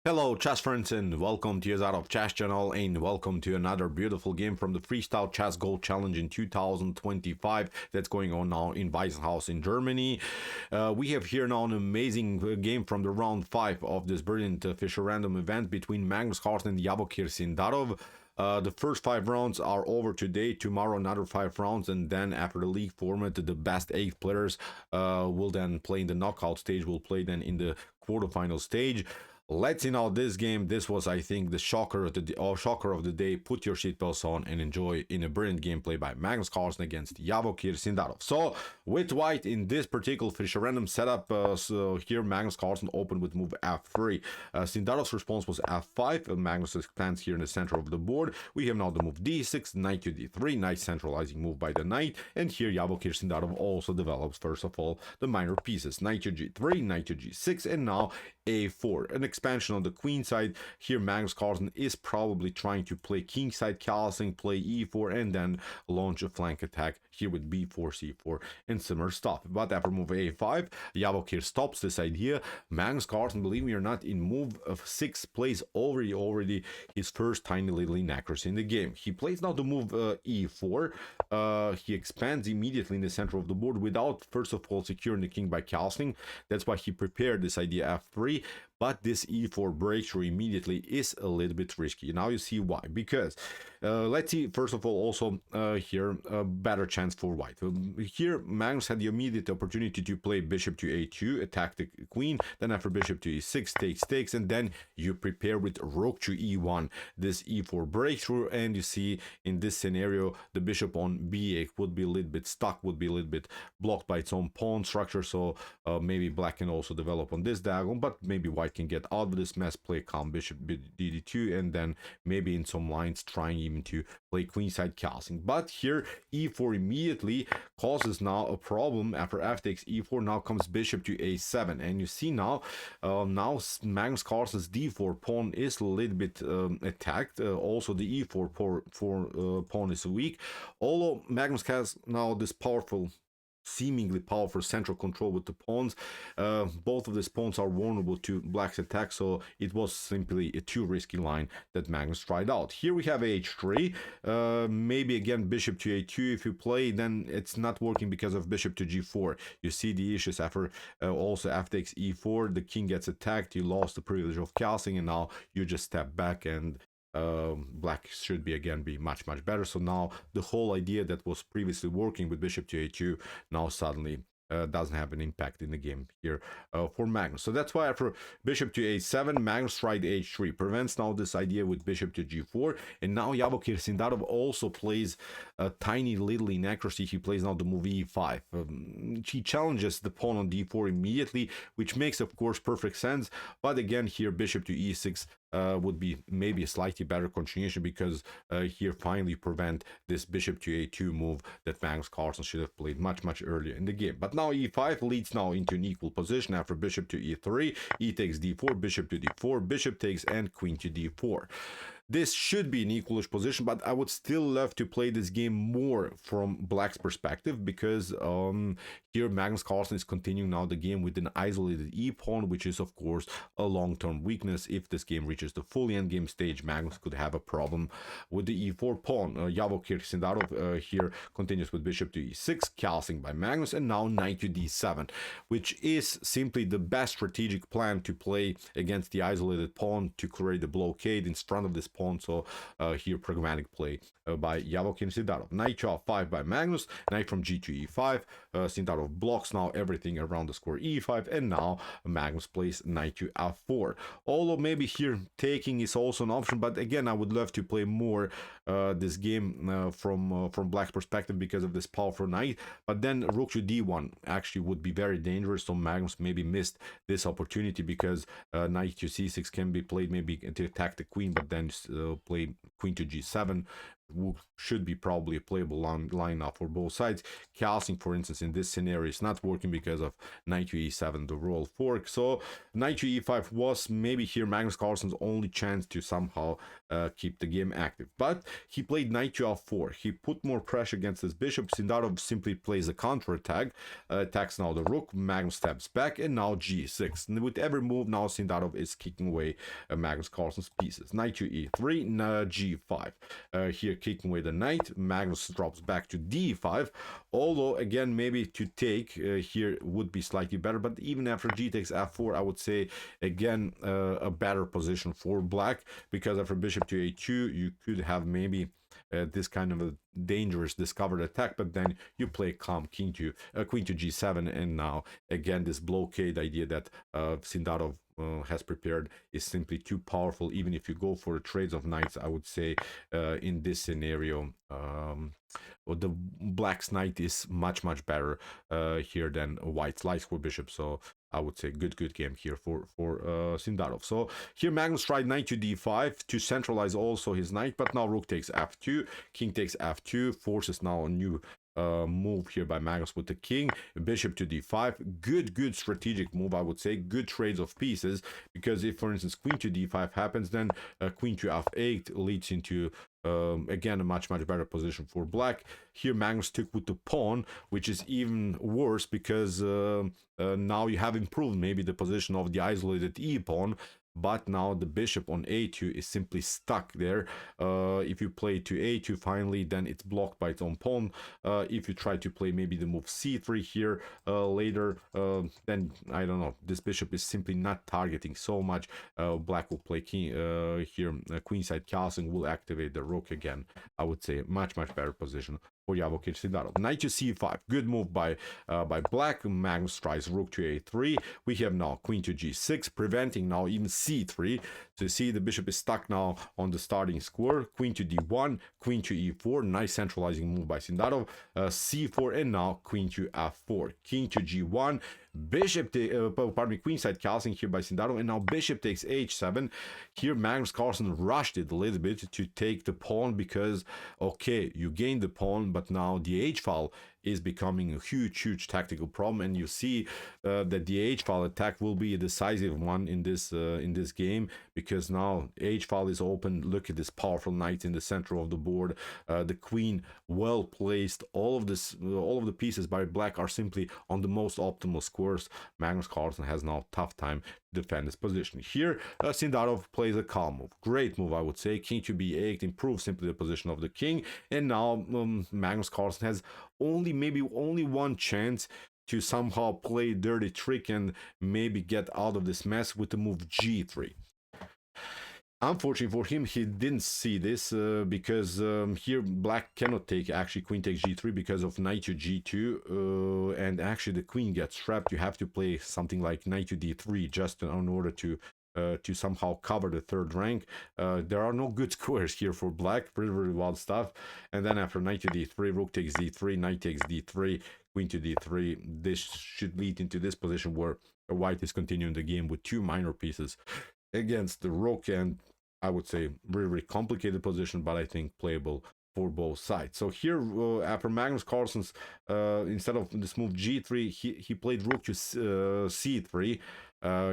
Hello chess friends and welcome to Jozarov chess channel and welcome to another beautiful game from the Freestyle Chess Gold Challenge in 2025 that's going on now in Weissenhaus in Germany. We have here now an amazing game from the round 5 of this brilliant Fischer random event between Magnus Carlsen and Javokhir Sindarov. The first 5 rounds are over today. Tomorrow, another 5 rounds, and then after the league format, the best 8 players will then play in the knockout stage. Will play then in the quarterfinal stage. Let's see now this game. This was, I think, the shocker of the day. Put your seatbelts on and enjoy in a brilliant gameplay by Magnus Carlsen against Javokhir Sindarov. So with white in this particular Fischer random setup, so here Magnus Carlsen opened with move f3. Sindarov's response was f5. Magnus expands here in the center of the board. We have now the move d6, knight to d3, nice centralizing move by the knight. And here Javokhir Sindarov also develops, first of all, the minor pieces. Knight to g3, knight to g6, and now a4. An expansion on the queen side. Here Magnus Carlsen is probably trying to play kingside castling, play e4, and then launch a flank attack here with b4, c4, and similar stuff. But after move a5, Javokhir stops this idea. Magnus Carlsen, believe me or not, in move of 6 plays already his first tiny little inaccuracy in the game. He plays now the move e4. He expands immediately in the center of the board without, first of all, securing the king by castling. That's why he prepared this idea f3. But this e4 breakthrough immediately is a little bit risky. Now you see why. Because let's see, first of all, also here a better chance for white. Here Magnus had the immediate opportunity to play bishop to a2, attack the queen. Then after bishop to e6 takes, and then you prepare with rook to e1, this e4 breakthrough. And you see in this scenario the bishop on b8 would be a little bit stuck, would be a little bit blocked by its own pawn structure. So maybe black can also develop on this diagonal, but maybe white can get out of this mess, play calm bishop dd2, and then maybe in some lines trying even to play queenside castling. But here e4 immediately causes now a problem. After f takes e4, now comes bishop to a7, and you see now Magnus Carlsen's d4 pawn is a little bit attacked. Also the e4 pawn is weak, although Magnus has now this seemingly powerful central control with the pawns. Both of these pawns are vulnerable to black's attack, so it was simply a too risky line that Magnus tried out. Here we have h3. Maybe again bishop to a2. If you play, then it's not working because of bishop to g4. You see the issues after also f takes e4. The king gets attacked. You lost the privilege of castling, and now you just step back and black should be much better. So now the whole idea that was previously working with bishop to a2 now suddenly doesn't have an impact in the game here for Magnus. So that's why after bishop to a7, Magnus tried h3, prevents now this idea with bishop to g4, and now Javokhir Sindarov also plays a tiny little inaccuracy. He plays now the move e5. He challenges the pawn on d4 immediately, which makes of course perfect sense, but again here bishop to e6 would be maybe a slightly better continuation, because here finally prevent this bishop to a2 move that Magnus Carlsen should have played much earlier in the game. But now e5 leads now into an equal position after bishop to e3, e takes d4, bishop to d4, bishop takes, and queen to d4. This should be an equalish position, but I would still love to play this game more from black's perspective, because here Magnus Carlsen is continuing now the game with an isolated e-pawn, which is of course a long-term weakness. If this game reaches the full endgame stage, Magnus could have a problem with the e4 pawn. Javokhir Sindarov here continues with bishop to e6, castling by Magnus, and now knight to d7, which is simply the best strategic plan to play against the isolated pawn to create a blockade in front of this pawn. So here pragmatic play by Javokhir Sindarov. Knight to f5 by Magnus, knight from g to e5. Sindarov blocks now everything around the square e5, and now Magnus plays knight to f4. Although maybe here taking is also an option, but again I would love to play more this game from black's perspective because of this powerful knight. But then rook to d1 actually would be very dangerous, so Magnus maybe missed this opportunity, because knight to c6 can be played maybe to attack the queen, but then play queen to g7 should be probably a playable line now for both sides. Carlsen, for instance, in this scenario is not working because of knight to e7, the royal fork. So knight to e5 was maybe here Magnus Carlsen's only chance to somehow keep the game active. But he played knight to f4. He put more pressure against his bishop. Sindarov simply plays a counter attack, attacks now the rook. Magnus steps back, and now g6. And with every move now, Sindarov is kicking away Magnus Carlsen's pieces. Knight to e3, g5. Here kicking away the knight. Magnus drops back to d5. Although again, maybe to take here would be slightly better, but even after g takes f4, I would say again a better position for black, because after bishop to a2 you could have maybe this kind of a dangerous discovered attack, but then you play calm queen to g7, and now again this blockade idea that Sindarov has prepared is simply too powerful. Even if you go for the trades of knights, I would say in this scenario the black's knight is much better here than white's light square bishop. So I would say good game here for Sindarov. So here Magnus tried knight to d5 to centralize also his knight, but now rook takes f2, king takes f2, forces now a new move here by Magnus with the king. Bishop to d5, good strategic move, I would say. Good trades of pieces, because if for instance queen to d5 happens, then queen to f8 leads into again a much better position for black. Here Magnus took with the pawn, which is even worse, because now you have improved maybe the position of the isolated e pawn, but now the bishop on a2 is simply stuck there. If you play to a2 finally, then it's blocked by its own pawn. If you try to play maybe the move c3 here later, then I don't know, this bishop is simply not targeting so much. Black will play king here, queenside Carlsen will activate the rook again. I would say much better position for Javokhir Sindarov. Knight to c5, good move by black. Magnus tries rook to a3. We have now queen to g6, preventing now even c3. So you see the bishop is stuck now on the starting square. Queen to d1, queen to e4, nice centralizing move by Sindarov. C4, and now queen to f4, king to g1. Bishop, pardon me, queenside Carlsen here by Sindarov, and now bishop takes h7. Here Magnus Carlsen rushed it a little bit to take the pawn, because okay, you gained the pawn, but now the h-file is becoming a huge tactical problem, and you see that the h-file attack will be a decisive one in this game, because now h-file is open. Look at this powerful knight in the center of the board, the queen well placed. All of the pieces by black are simply on the most optimal squares. Magnus Carlsen has now tough time to defend his position. Here Sindarov plays a calm move, great move, I would say. King to b8 improves simply the position of the king, and now Magnus Carlsen has only one chance to somehow play a dirty trick and maybe get out of this mess with the move g3. Unfortunately for him, he didn't see this because here black cannot take actually queen takes g3 because of knight to g2, and actually the queen gets trapped. You have to play something like knight to d3 just in order to somehow cover the third rank. There are no good squares here for black, very wild stuff. And then after knight to d3, rook takes d3, knight takes d3, queen to d3. This should lead into this position where white is continuing the game with two minor pieces against the rook, and I would say very complicated position, but I think playable for both sides. So here after Magnus Carlsen's instead of this move g3, he played rook to c3.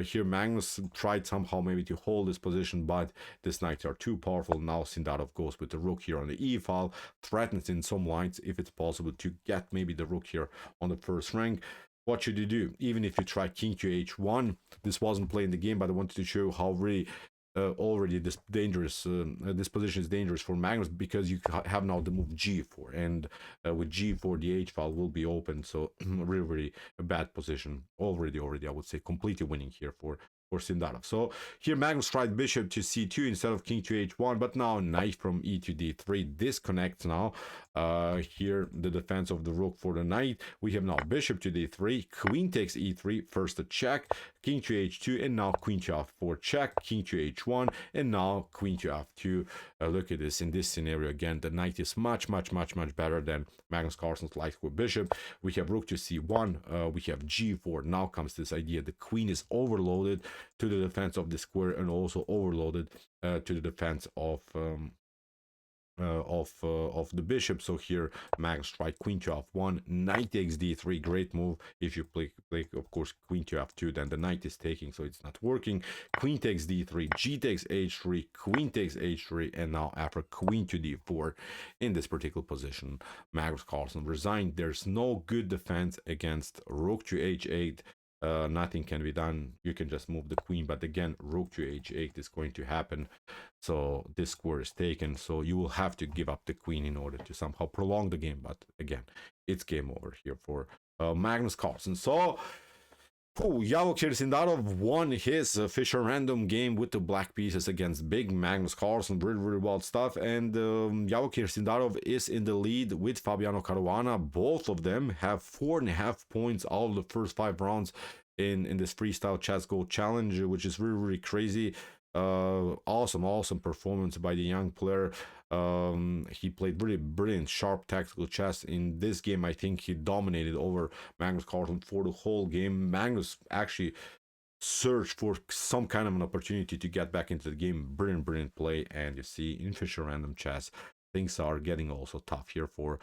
Here Magnus tried somehow maybe to hold this position, but these knights are too powerful. Now Sindarov goes with the rook here on the e file, threatens in some lines if it's possible to get maybe the rook here on the first rank. What should you do? Even if you try king to h1, this wasn't played in the game, but I wanted to show how really already this position is dangerous for Magnus, because you have now the move g4, and with g4 the h file will be open. So really a bad position already. I would say completely winning here for Sindarov. So here Magnus tried bishop to c2 instead of king to h1, but now knight from e to d3 disconnects now. Here the defense of the rook for the knight. We have now bishop to d3, queen takes e3, first a check, king to h2, and now queen to f4 check, king to h1, and now queen to f2. Look at this. In this scenario again, the knight is much better than Magnus Carlsen's light square bishop. We have rook to c1, we have g4. Now comes this idea, the queen is overloaded to the defense of the square, and also overloaded to the defense of of the bishop. So here Magnus tried queen to f1, knight takes d3, great move. If you play of course queen to f2, then the knight is taking, so it's not working. Queen takes d3, g takes h3, queen takes h3, and now after queen to d4 in this particular position, Magnus Carlsen resigned. There's no good defense against rook to h8. Nothing can be done. You can just move the queen, but again, rook to h8 is going to happen. So this square is taken. So you will have to give up the queen in order to somehow prolong the game. But again, it's game over here for Magnus Carlsen. So Javokhir Sindarov won his Fischer random game with the black pieces against big Magnus Carlsen. Really, really wild stuff. And Javokhir Sindarov is in the lead with Fabiano Caruana. Both of them have 4.5 points out of the first 5 rounds in this freestyle chess go challenge, which is really, really crazy. Awesome performance by the young player. He played really brilliant, sharp tactical chess in this game. I think he dominated over Magnus Carlsen for the whole game. Magnus actually searched for some kind of an opportunity to get back into the game. Brilliant play. And you see in Fischer random chess, things are getting also tough here for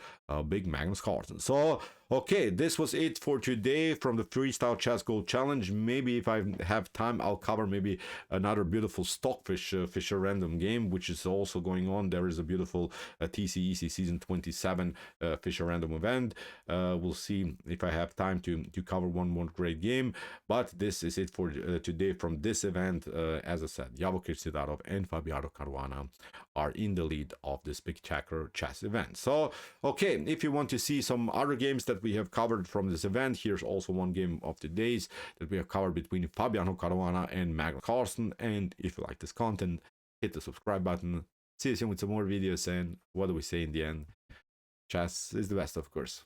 big Magnus Carlsen. So, okay, this was it for today from the Freestyle Chess Gold Challenge. Maybe if I have time, I'll cover maybe another beautiful Stockfish Fischer random game, which is also going on. There is a beautiful TCEC Season 27 Fischer random event. We'll see if I have time to cover one more great game. But this is it for today from this event. As I said, Javokhir Sindarov and Fabiano Caruana are in the lead of this spectacular chess event. So, okay, if you want to see some other games that we have covered from this event, here's also one game of the days that we have covered between Fabiano Caruana and Magnus Carlsen. And if you like this content, hit the subscribe button. See you soon with some more videos, and what do we say in the end? Chess is the best, of course.